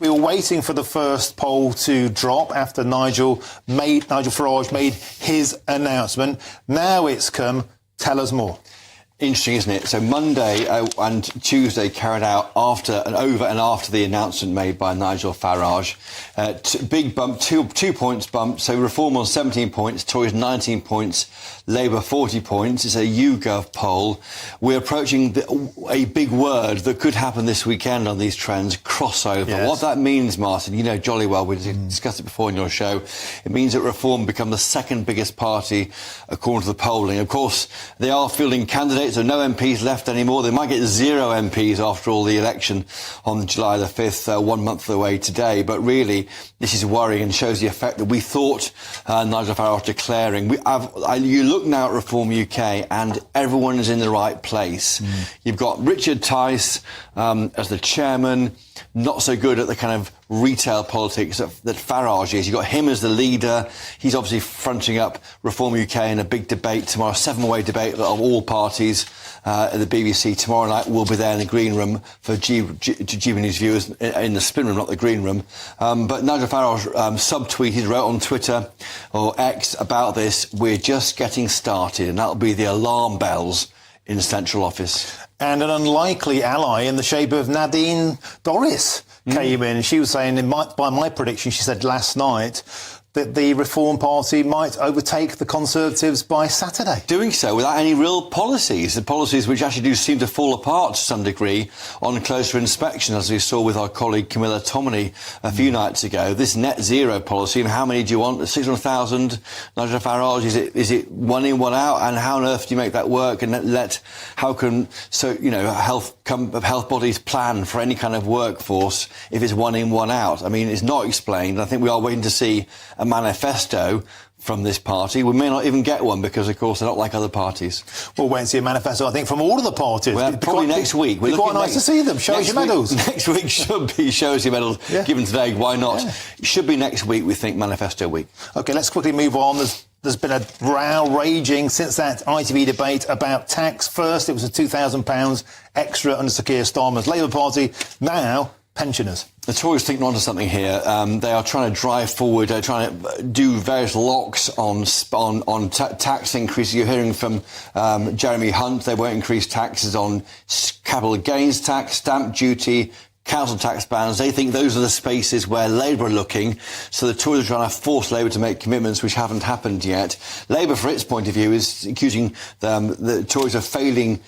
We were waiting for the first poll to drop after Nigel Farage made his announcement. Now it's come. Tell us more. Interesting, isn't it? So Monday and Tuesday carried out over and after the announcement made by Nigel Farage. Big bump, two points bump. So Reform on 17 points, Tories 19 points, Labour 40 points. It's a YouGov poll. We're approaching a big word that could happen this weekend on these trends, crossover. Yes. What that means, Martin, you know jolly well, we discussed it before in your show. It means that Reform become the second biggest party according to the polling. Of course, they are fielding candidates. So no MPs left anymore. They might get 0 MPs after all the election on July the 5th, 1 month away today. But really, this is worrying and shows the effect that we thought Nigel Farage declaring. You look now at Reform UK and everyone is in the right place. You've got Richard Tice as the chairman, not so good at the kind of retail politics that Farage is. You've got him as the leader. He's obviously fronting up Reform UK in a big debate tomorrow, 7-way debate of all parties at the BBC tomorrow night. We'll be there in the green room for GB News viewers in the spin room, not the green room. But Nigel Farage subtweeted, wrote on Twitter or X about this. We're just getting started, and that'll be the alarm bells in the central office. And an unlikely ally in the shape of Nadine Dorries came in. She was saying, by my prediction, she said last night, that the Reform Party might overtake the Conservatives by Saturday. Doing so without any real policies, the policies which actually do seem to fall apart to some degree on closer inspection, as we saw with our colleague Camilla Tominey a few nights ago. This net zero policy, and how many do you want? 600,000, Nigel Farage, is it one in, one out? And how on earth do you make that work? And how can health bodies plan for any kind of workforce if it's one in, one out? I mean, it's not explained. I think we are waiting to see a manifesto from this party. We may not even get one because, of course, they're not like other parties. We'll wait and see a manifesto, I think, from all of the parties. Well, probably next week. It'd be quite nice to see them. Show us your medals. Next week should be show us your medals given today. Why not? Yeah. It should be next week, we think, manifesto week. OK, let's quickly move on. There's been a row raging since that ITV debate about tax. First, it was a £2,000 extra under Sir Keir Starmer's Labour Party. Now, pensioners. The Tories think they're onto something here. They are trying to drive forward. They're trying to do various locks on tax increases. You're hearing from Jeremy Hunt. They won't increase taxes on capital gains tax, stamp duty, council tax bans. They think those are the spaces where Labour are looking. So the Tories are trying to force Labour to make commitments which haven't happened yet. Labour, from its point of view, is accusing the Tories of failing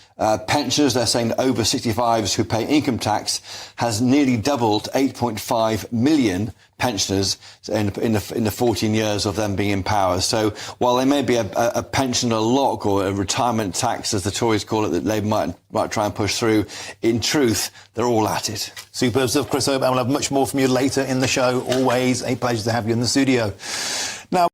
pensioners. They're saying that over 65s who pay income tax has nearly doubled to 8.5 million pensioners in the 14 years of them being in power. So while there may be a pensioner lock or a retirement tax, as the Tories call it, that Labour might try and push through, in truth, they're all at it. Superb stuff, Chris Hope. We'll have much more from you later in the show. Always a pleasure to have you in the studio.